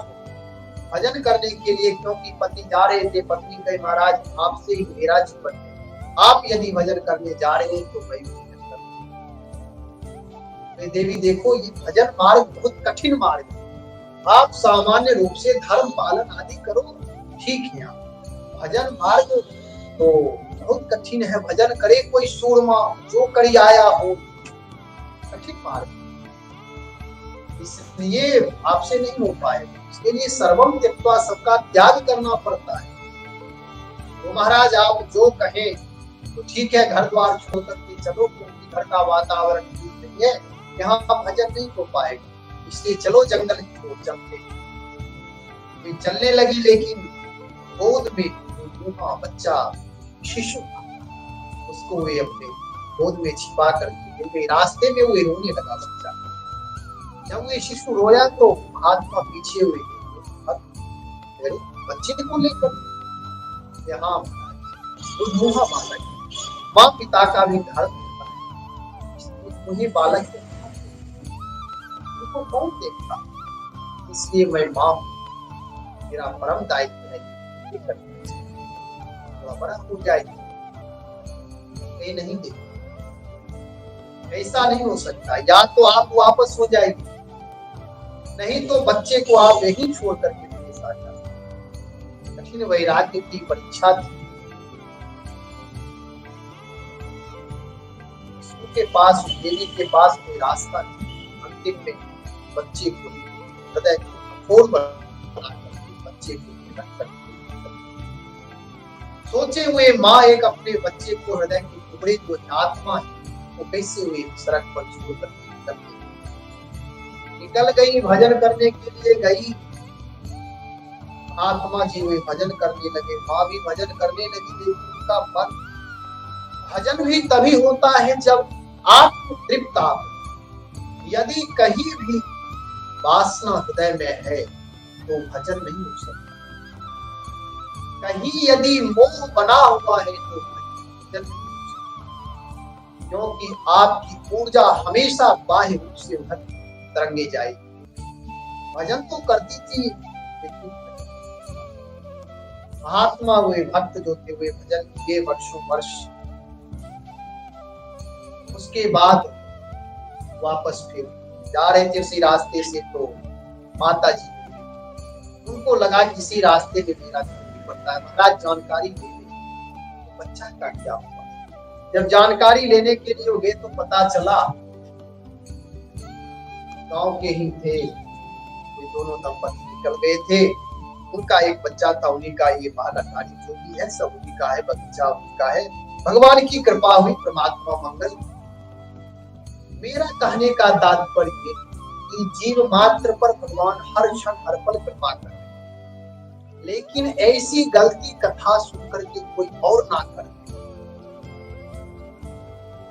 भजन करने के लिए, क्योंकि पति जा रहे थे, पत्नी कहे महाराज आपसे ही मेरा जीवन है, आप यदि भजन करने जा रहे हैं तो मैं भजन करूं। देवी देखो, ये भजन मार्ग बहुत कठिन मार्ग है, आप सामान्य रूप से धर्म पालन आदि करो, ठीक है, भजन मार्ग तो बहुत कठिन है, भजन करे कोई सूरमा जो करी आया हो, कठिन मार्ग, इसलिए आपसे नहीं हो पाएगा। इसके लिए सर्वम त्यक्त्वा, सबका त्याग करना पड़ता है। तो महाराज आप जो कहें तो ठीक है, घर द्वार छोड़ करके चलो, क्योंकि घर का वातावरण ठीक नहीं है, यहाँ भजन नहीं हो पाएगा, इसलिए चलो जंगल की ओर चलते। वे चलने लगी, लेकिन गोद में बच्चा शिशु उसको वे अपने गोद में छिपा करके, रास्ते में वो रोने लगा बच्चा। जब वो शिशु रोया तो महात्मा पीछे हुए, बच्चे को लेकर यहाँ बालक, माँ पिता का भी धर्म होता है, मुझे बालक को कौन देखता, इसलिए मैं माँ, मेरा परम दायित्व है, थोड़ा बड़ा हो जाएगी, ये नहीं देखता, ऐसा नहीं हो सकता, या तो आप वापस हो जाएगी, नहीं तो बच्चे को आप यही छोड़ करके मेरे साथ जाते। कठिन वैराग्य की परीक्षा थी, उसके पास, देवी के पास कोई रास्ता नहीं, अंतिम में बच्चे को हृदय कठोर बना करके बच्चे को रख कर सोचे हुए माँ एक अपने बच्चे को हृदय के टुकड़े जो आत्मा है वो कैसे हुए सड़क पर छोड़ कर निकल गई, भजन करने के लिए गई। आत्मा जी हुए भजन करने लगे, माँ भी भजन करने लगी, लेकिन उनका मन, भजन भी तभी होता है जब आत्म तृप्त आप, यदि कहीं भी वासना हृदय में है तो भजन नहीं हो सकता। कहीं यदि मोह बना हुआ है तो भजन, क्योंकि आपकी ऊर्जा हमेशा बाह्य रूप से उधर तरंगे जाएगी। भजन तो करती थी, लेकिन महात्मा हुए, भक्त जो थे हुए भजन किए वर्षों वर्ष, उसके बाद वापस फिर जा रहे थे उसी रास्ते से, तो माता जी उनको लगा किसी रास्ते में मेरा पड़ता है, महाराज जानकारी ले ले बच्चा का क्या हुआ। जब जानकारी लेने के लिए गए तो पता चला गांव के ही थे, ये दोनों दंपति निकल गए थे, उनका एक बच्चा था, उन्हीं का ये बालक जो भी है सब उन्हीं का है, बच्चा उनका है। भगवान की कृपा हुई, परमात्मा मंगल। मेरा कहने का तात्पर्य कि जीव मात्र पर भगवान हर क्षण हर पल कृपा कर रहे, लेकिन ऐसी गलती कथा सुनकर के कोई और ना करे।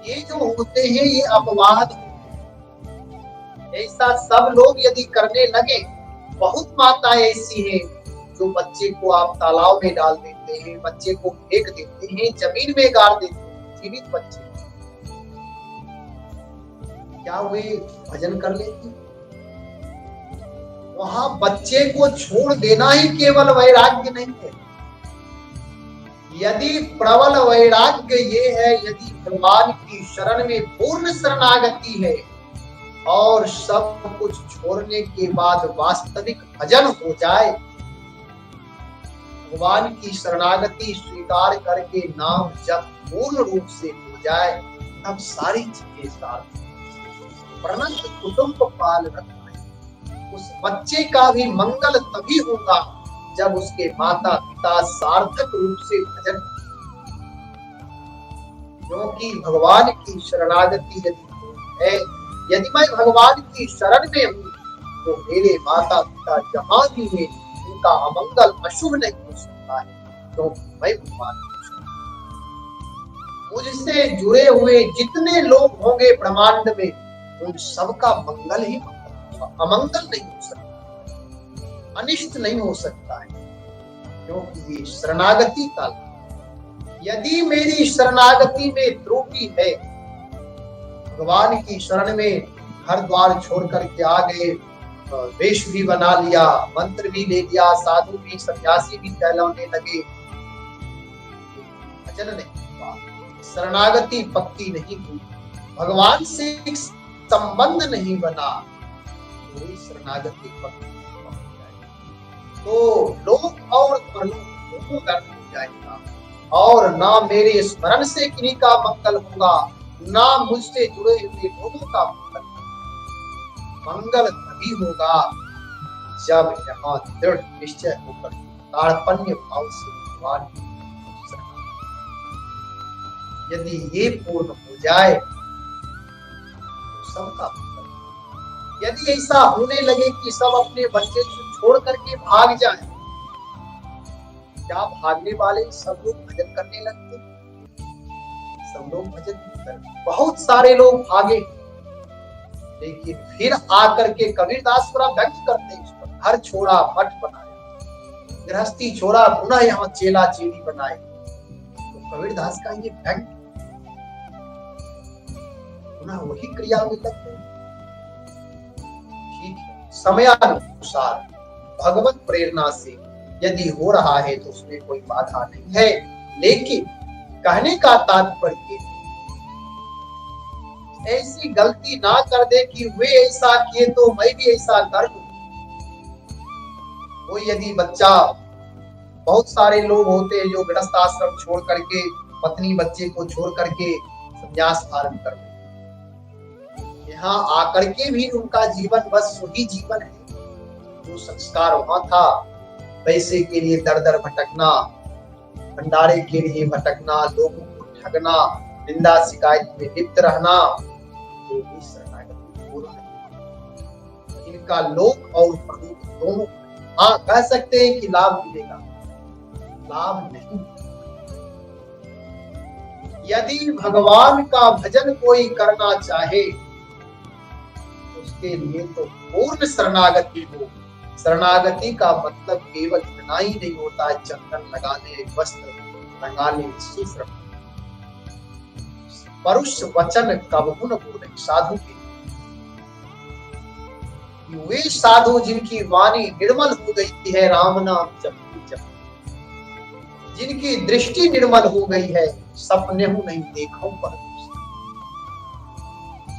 ये जो होते हैं ये अपवाद, ऐसा सब लोग यदि करने लगे, बहुत माताएं ऐसी हैं जो बच्चे को आप तालाब में डाल देते हैं, बच्चे को फेंक देते हैं, जमीन में गाड़ देते हैं, जीवित बच्चे, क्या वे भजन कर लेते? वहां बच्चे को छोड़ देना ही केवल वैराग्य नहीं है। यदि प्रबल वैराग्य ये है, यदि भगवान की शरण में पूर्ण शरणागति है और सब कुछ छोड़ने के बाद वास्तविक भजन हो जाए, भगवान की शरणागति स्वीकार करके नाम जब पूर्ण रूप से हो जाए, तब सारी चीजें साथ। प्रणत कुटुंब पाल रखना, उस बच्चे का भी मंगल तभी होगा जब उसके माता पिता सार्थक रूप से भजन, क्योंकि भगवान की शरणागति यदि है, यदि मैं भगवान की शरण में हूँ तो मेरे माता पिता जहां भी है उनका अमंगल अशुभ नहीं हो सकता है, क्योंकि मैं भगवान की शरण, मुझसे जुड़े हुए जितने लोग होंगे ब्रह्मांड में उन सबका मंगल ही मंगल, अमंगल नहीं हो सकता, अनिष्ट नहीं हो सकता है, क्योंकि ये शरणागति का। यदि मेरी शरणागति में त्रुटि है, भगवान की शरण में घर द्वार छोड़ करके आ गए, वेश भी बना लिया, मंत्र भी ले लिया, साधु भी सन्यासी भी कहलाने लगे, भजन नहीं हुआ, शरणागति पक्की नहीं हुई, भगवान से संबंध नहीं बना, तो शरणागति पक्की तो लोक और परलोक दोनों व्यर्थ हो जाएगा, और ना मेरे स्मरण से किन्हीं का मंगल होगा, ना मुझसे जुड़े हुए लोगों का मंगल। मंगल तभी होगा जब यहाँ दृढ़ निश्चय होकर ताड़पन्य भाव से भगवान, यदि ये पूर्ण हो जाए तो सबका मंगल। यदि ऐसा होने लगे कि सब अपने बच्चे छोड़ करके भाग जाए, क्या भागने वाले सब लोग भजन करने लगते? सब लोग भजन नहीं करते, बहुत सारे लोग भागे, लेकिन फिर आकर के कबीरदास बड़ा व्यक्त करते हैं, घर छोड़ा मठ बनाया, गृहस्थी छोड़ा पुनः यहाँ चेला चेली बनाए। तो कबीरदास का ये व्यक्त पुनः वही क्रिया में लगते हैं। ठीक है, समयानुसार भगवत प्रेरणा से यदि हो रहा है तो उसमें कोई बाधा नहीं है, लेकिन कहने का तात्पर्य ऐसी गलती ना कर दे कि वे ऐसा किए तो मैं भी ऐसा कर लूं। वो यदि बच्चा, बहुत सारे लोग होते हैं जो गृहस्थ आश्रम छोड़ करके, पत्नी बच्चे को छोड़ करके संन्यास धारण कर लेते, यहाँ आकर के भी उनका जीवन बस वही जीवन है जो संस्कार वहां था, पैसे के लिए दर दर भटकना, भंडारे के लिए भटकना, लोगों को ठगना, निंदा शिकायत में लिप्त रहना, जो भी शरणागति हो रहा है। इनका लोक और परलोक दोनों, हाँ कह सकते हैं कि लाभ मिलेगा, लाभ नहीं। यदि भगवान का भजन कोई करना चाहे, उसके लिए तो पूर्ण शरणागति हो, शरणागति का मतलब केवल इतना ही नहीं होता है चंदन लगाने, वस्त्र रंगाने, परुष वचन कबहु न बोले साधु के। वे साधु जिनकी वाणी निर्मल हो गई है राम नाम जपते जपते, जिनकी दृष्टि निर्मल हो गई है सपने हूं नहीं देखो पर।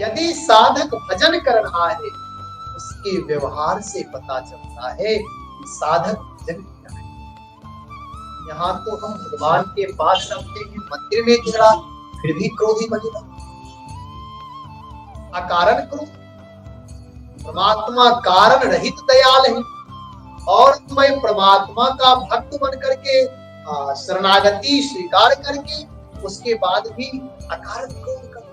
यदि साधक भजन कर रहा है उसके व्यवहार से पता चलता है कि साधक भजन किया है। यहाँ तो हम भगवान के पास रखते हैं, मंदिर में झगड़ा, फिर भी क्रोधी बनेगा, अकारण क्रोध। परमात्मा कारण रहित दयाल है, और तुम्हें परमात्मा का भक्त बन करके शरणागति स्वीकार करके उसके बाद भी अकारण क्रोध करते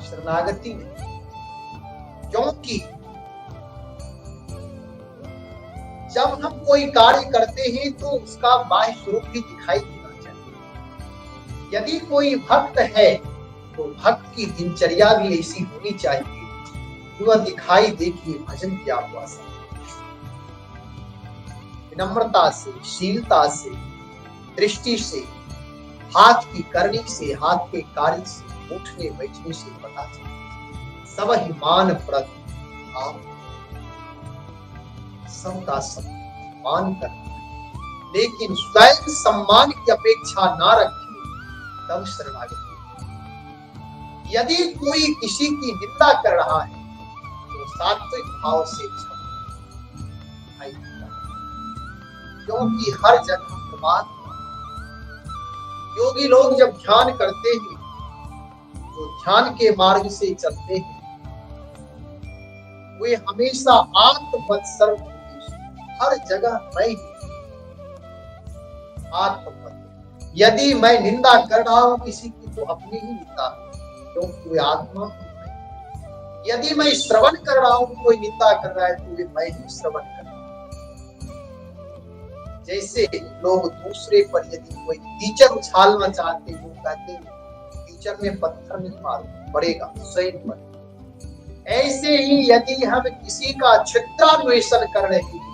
शरणागति में। क्योंकि जब हम कोई कार्य करते हैं तो उसका बाह्य स्वरूप भी दिखाई देना चाहिए। यदि कोई भक्त है तो भक्त की दिनचर्या भी ऐसी होनी चाहिए कि वह दिखाई दे कि भजन किया हुआ है। विनम्रता से, शीलता से, दृष्टि से, हाथ की करनी से, हाथ के कार्य से, उठने बैठने से पता चलता सब ही मान प्रद आप सबका सम्मान करना, लेकिन स्वयं सम्मान की अपेक्षा ना रखें तब शरणागति। यदि कोई किसी की निंदा कर रहा है तो सात्विक भाव से क्षमा, क्योंकि हर जगह परमात्मा। योगी लोग जब ध्यान करते हैं तो ध्यान के मार्ग से चलते हैं, वे हमेशा आत्मवत सर्व, हर जगह मैं ही आत्मवत। यदि मैं निंदा कर रहा हूं किसी की तो अपनी ही निंदा, क्योंकि वे आत्मा है। यदि मैं श्रवण कर रहा हूं, कोई निंदा कर रहा है तो मैं ही श्रवण कर रहा हूं। जैसे लोग दूसरे पर यदि कोई कीचड़ उछालना चाहते हैं, कहते हैं कीचड़ में पत्थर नहीं मारो, पड़ेगा स्वयं पर। ऐसे ही यदि हम किसी का छिद्रान्वेषण कर रहे हैं,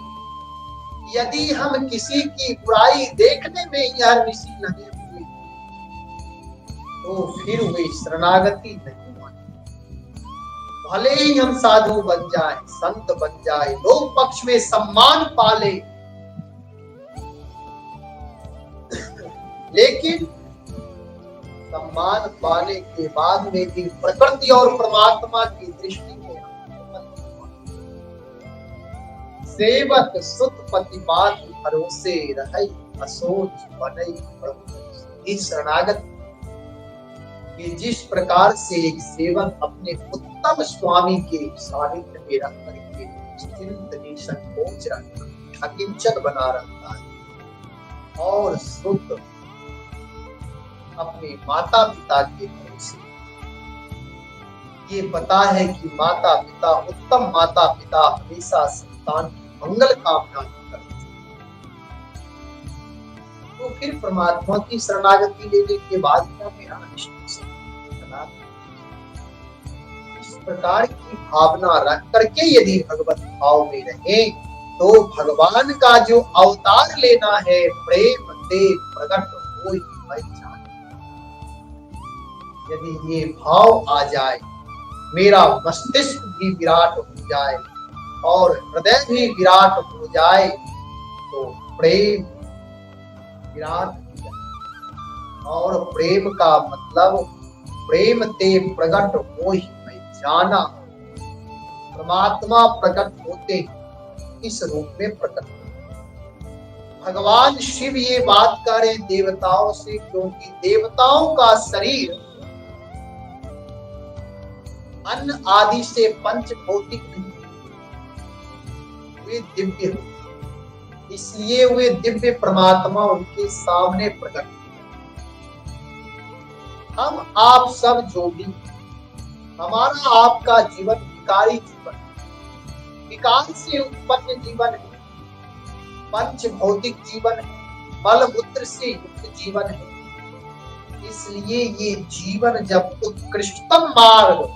यदि हम किसी की बुराई देखने में यह ऋषि लगे हुए तो फिर वे शरणागति नहीं माने। भले ही हम साधु बन जाए, संत बन जाए, लोग पक्ष में सम्मान पाले, लेकिन सम्मान पाने के बाद में भी प्रकृति और परमात्मा की दृष्टि में सेवक सुत पतिपात भरोसे रहे असोच बने प्रभु। इस शरणागत कि जिस प्रकार से एक सेवक अपने उत्तम स्वामी के सानिध्य में रह करके चिंत निसंकोच रहता है, अकिंचन बना रहता है, और सुत अपने माता पिता के भरोसे ये पता है कि माता पिता, उत्तम माता पिता हमेशा संतान की मंगल कामना करते हैं, तो फिर परमात्मा की शरणागति लेने के बाद क्या मेरा इस प्रकार की भावना रख करके यदि भगवत भाव में रहे तो भगवान का जो अवतार लेना है प्रेम ते प्रकट हो ही मैं जाने। यदि ये भाव आ जाए, मेरा मस्तिष्क भी विराट हो जाए और हृदय भी विराट हो जाए तो प्रेम विराट हो जाए। और प्रेम का मतलब प्रेम ते प्रकट हो ही मैं जाना। परमात्मा प्रकट होते इस रूप में प्रकट होते। भगवान शिव ये बात कर रहे देवताओं से, क्योंकि देवताओं का शरीर अन्न आदि से पंच भौतिक नहीं, वे दिव्य हो, इसलिए वे दिव्य परमात्मा उनके सामने प्रकट। हम आप सब जो भी, हमारा आपका जीवन विकारी जीवन, विकार से उत्पन्न जीवन है, पंच भौतिक जीवन है, मल मूत्र से युक्त जीवन है। इसलिए ये जीवन जब उत्कृष्टतम मार्ग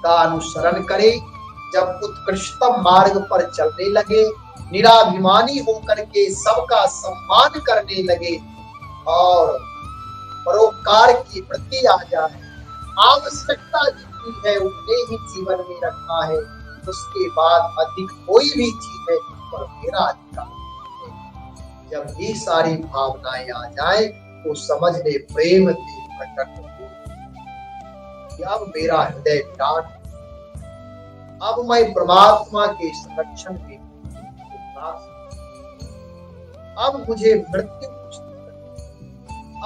का अनुसरण करे, जब उत्कृष्टतम मार्ग पर चलने लगे, निराभिमानी होकर के सबका सम्मान करने लगे और परोपकार की वृत्ति आ जाए, आवश्यकता जितनी है उतने ही जीवन में रखना है, उसके बाद अधिक कोई भी चीज है उस पर मेरा अधिकार है। जब ये सारी भावनाएं आ जाए तो समझ ले प्रेम से प्रकट हो कि अब मेरा हृदय विराट, अब मैं परमात्मा के संरक्षण में, अब मुझे मृत्यु,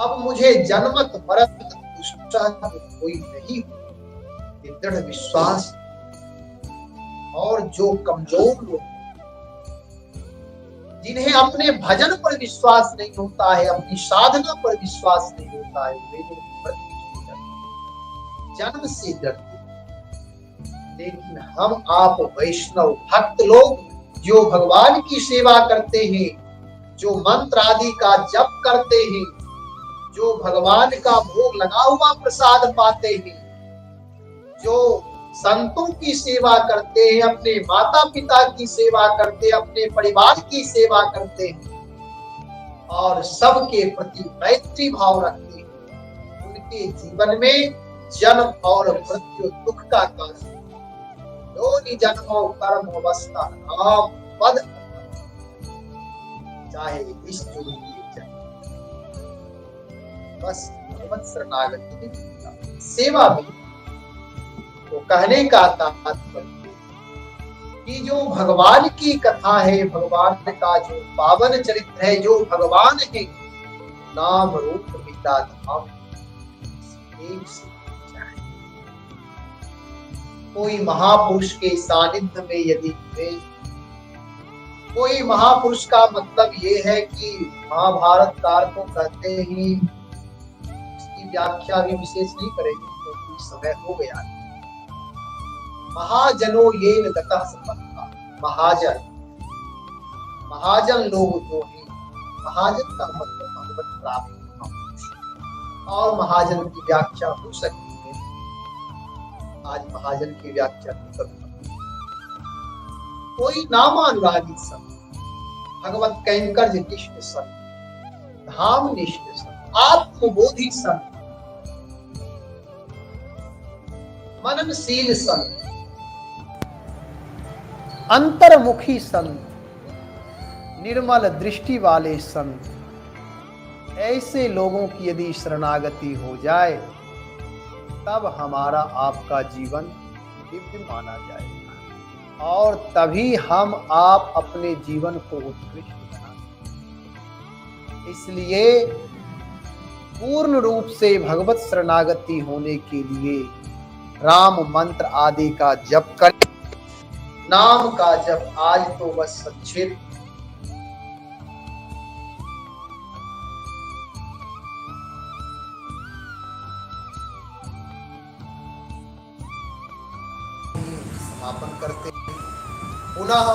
अब मुझे जन्मत मरत कोई नहीं। दृढ़ विश्वास। और जो कमजोर लोग जिन्हें अपने भजन पर विश्वास नहीं होता है, अपनी साधना पर विश्वास नहीं होता है, वे लोग मृत्यु से डरते, जन्म से डरते। लेकिन हम आप वैष्णव भक्त लोग जो भगवान की सेवा करते हैं, जो मंत्र आदि का जप करते हैं, जो भगवान का भोग लगा हुआ प्रसाद पाते हैं, जो संतों की सेवा करते हैं, अपने माता पिता की सेवा करते हैं, अपने परिवार की सेवा करते हैं और सबके प्रति मैत्री भाव रखते हैं, उनके जीवन में जन्म और मृत्यु दुख का कारण, योनि जन्मों कर्म अवस्था नाम पद, चाहे इस जुड़ी बस शरणागति सेवा भी। तो कहने का तात्पर्य कि जो भगवान की कथा है, भगवान का जो पावन चरित्र है, जो भगवान है, नाम रूप लीला धाम एक से कोई महापुरुष के सानिध्य में यदि हुए, कोई महापुरुष का मतलब ये है कि महाभारत कार को कहते ही इसकी व्याख्या भी विशेष नहीं करेंगे क्योंकि समय हो गया है। महाजनो ये गतः संपत्ता, महाजन, महाजन लोग जो है, महाजन का मतलब भगवत प्राप्त, और महाजन की व्याख्या हो सकती है। आज महाजन की व्याख्या नहीं करूंगा। कोई नामानुरागी संत, भगवत कैंकर्य निष्ठ संत, धाम निष्ठ संत, आत्मबोधि संत, मननशील संत, अंतर्मुखी संत, निर्मल दृष्टि वाले संत, ऐसे लोगों की यदि शरणागति हो जाए तब हमारा आपका जीवन दिव्य माना जाएगा और तभी हम आप अपने जीवन को उत्कृष्ट बना सकते। इसलिए पूर्ण रूप से भगवत शरणागति होने के लिए राम मंत्र आदि का जप करें। नाम का जप आज तो बस संक्षेप समापन करते पुनः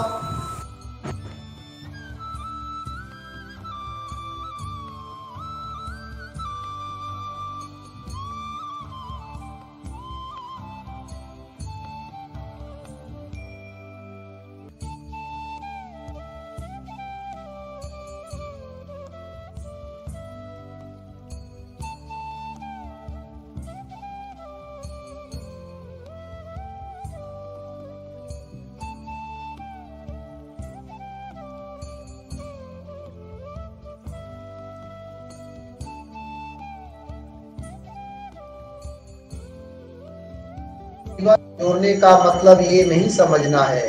जोड़ने का मतलब ये नहीं समझना है